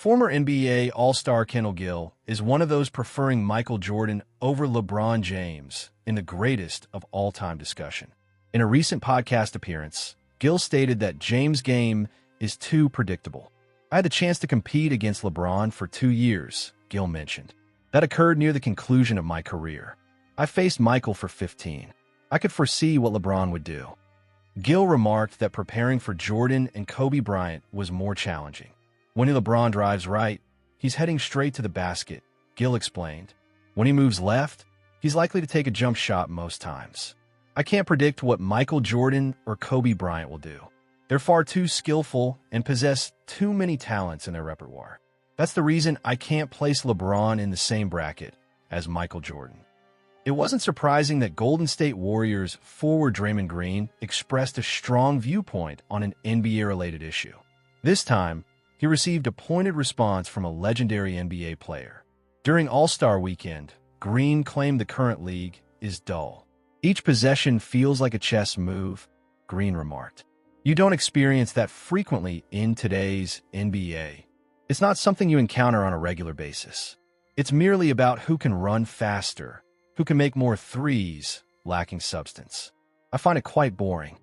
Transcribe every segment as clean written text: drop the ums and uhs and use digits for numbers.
Former NBA All-Star Kendall Gill is one of those preferring Michael Jordan over LeBron James in the greatest of all-time discussion. In a recent podcast appearance, Gill stated that James' game is too predictable. "I had the chance to compete against LeBron for 2 years," Gill mentioned. "That occurred near the conclusion of my career. I faced Michael for 15. I could foresee what LeBron would do." Gill remarked that preparing for Jordan and Kobe Bryant was more challenging. "When LeBron drives right, he's heading straight to the basket," Gill explained. "When he moves left, he's likely to take a jump shot most times. I can't predict what Michael Jordan or Kobe Bryant will do. They're far too skillful and possess too many talents in their repertoire. That's the reason I can't place LeBron in the same bracket as Michael Jordan." It wasn't surprising that Golden State Warriors forward Draymond Green expressed a strong viewpoint on an NBA-related issue. This time, he received a pointed response from a legendary NBA player. During All-Star Weekend, Green claimed the current league is dull. "Each possession feels like a chess move," Green remarked. "You don't experience that frequently in today's NBA. It's not something you encounter on a regular basis. It's merely about who can run faster, who can make more threes, lacking substance. I find it quite boring."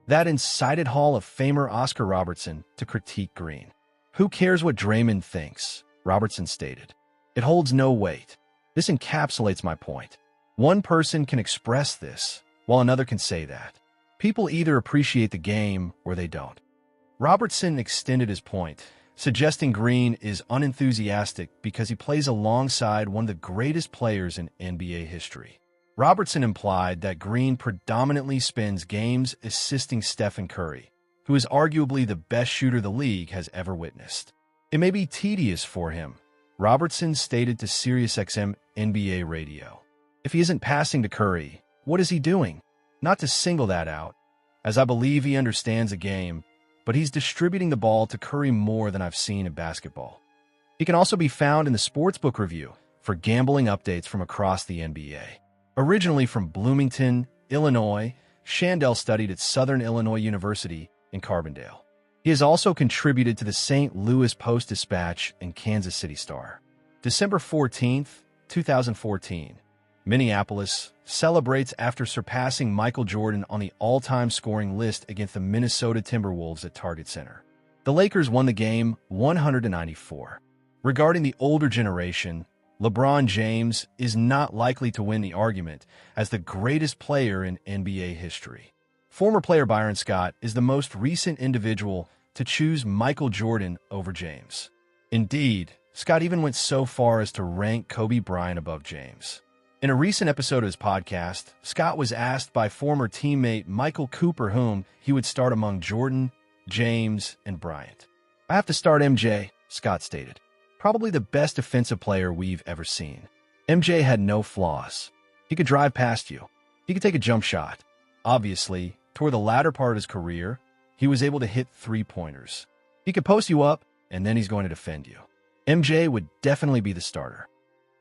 That incited Hall of Famer Oscar Robertson to critique Green. "Who cares what Draymond thinks?" Robertson stated. "It holds no weight. This encapsulates my point. One person can express this, while another can say that. People either appreciate the game or they don't." Robertson extended his point, suggesting Green is unenthusiastic because he plays alongside one of the greatest players in NBA history. Robertson implied that Green predominantly spends games assisting Stephen Curry, who is arguably the best shooter the league has ever witnessed. "It may be tedious for him," Robertson stated to SiriusXM NBA Radio. "If he isn't passing to Curry, what is he doing? Not to single that out, as I believe he understands the game, but he's distributing the ball to Curry more than I've seen in basketball." He can also be found in the Sportsbook Review for gambling updates from across the NBA. Originally from Bloomington, Illinois, Shandell studied at Southern Illinois University in Carbondale. He has also contributed to the St. Louis Post-Dispatch and Kansas City Star. December 14th, 2014. Minneapolis celebrates after surpassing Michael Jordan on the all-time scoring list against the Minnesota Timberwolves at Target Center. The Lakers won the game 100-94. Regarding the older generation, LeBron James is not likely to win the argument as the greatest player in NBA history. Former player Byron Scott is the most recent individual to choose Michael Jordan over James. Indeed, Scott even went so far as to rank Kobe Bryant above James. In a recent episode of his podcast, Scott was asked by former teammate Michael Cooper whom he would start among Jordan, James, and Bryant. "I have to start MJ, Scott stated. "Probably the best defensive player we've ever seen. MJ had no flaws. He could drive past you. He could take a jump shot. Obviously, toward the latter part of his career, he was able to hit three-pointers. He could post you up, and then he's going to defend you. MJ would definitely be the starter."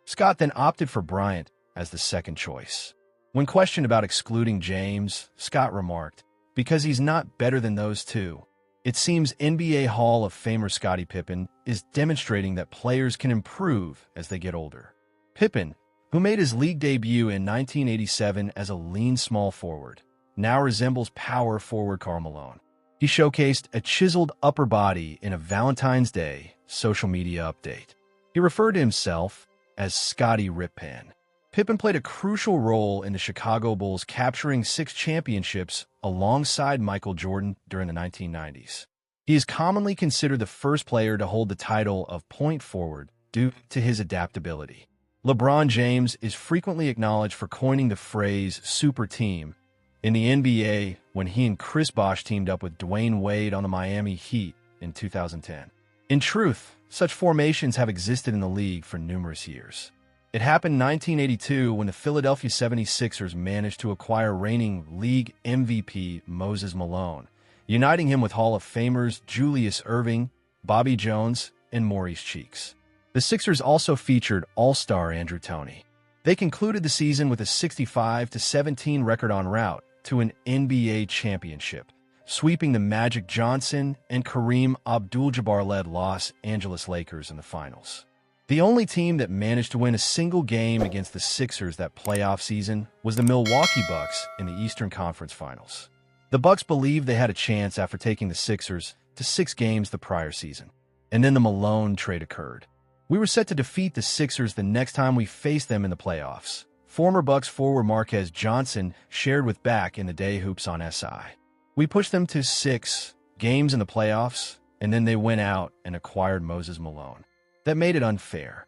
Scott then opted for Bryant as the second choice. When questioned about excluding James, Scott remarked, "Because he's not better than those two. It seems NBA Hall of Famer Scottie Pippen is demonstrating that players can improve as they get older." Pippen, who made his league debut in 1987 as a lean small forward, now resembles power forward Karl Malone. He showcased a chiseled upper body in a Valentine's Day social media update. He referred to himself as Scottie Rippan. Pippen played a crucial role in the Chicago Bulls capturing 6 championships alongside Michael Jordan during the 1990s. He is commonly considered the first player to hold the title of point forward due to his adaptability. LeBron James is frequently acknowledged for coining the phrase super team in the NBA when he and Chris Bosh teamed up with Dwayne Wade on the Miami Heat in 2010. In truth, such formations have existed in the league for numerous years. It happened in 1982 when the Philadelphia 76ers managed to acquire reigning league MVP Moses Malone, uniting him with Hall of Famers Julius Erving, Bobby Jones, and Maurice Cheeks. The Sixers also featured All-Star Andrew Toney. They concluded the season with a 65-17 record en route to an NBA championship, sweeping the Magic Johnson and Kareem Abdul-Jabbar-led Los Angeles Lakers in the finals. The only team that managed to win a single game against the Sixers that playoff season was the Milwaukee Bucks in the Eastern Conference Finals. The Bucks believed they had a chance after taking the Sixers to 6 games the prior season. And then the Malone trade occurred. We were set to defeat the Sixers the next time we faced them in the playoffs. Former Bucks forward Marquez Johnson shared with Back in the Day Hoops on SI. We pushed them to 6 games in the playoffs, and then they went out and acquired Moses Malone. That made it unfair.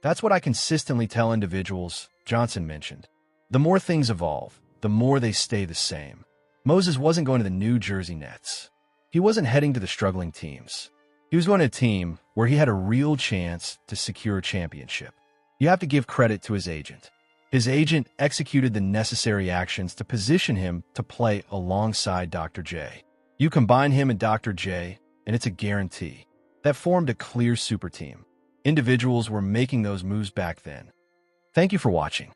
That's what I consistently tell individuals, Johnson mentioned. The more things evolve, the more they stay the same. Moses wasn't going to the New Jersey Nets. He wasn't heading to the struggling teams. He was going to a team where he had a real chance to secure a championship. You have to give credit to his agent. His agent executed the necessary actions to position him to play alongside Dr. J. You combine him and Dr. J, and it's a guarantee. That formed a clear super team. Individuals were making those moves back then. Thank you for watching.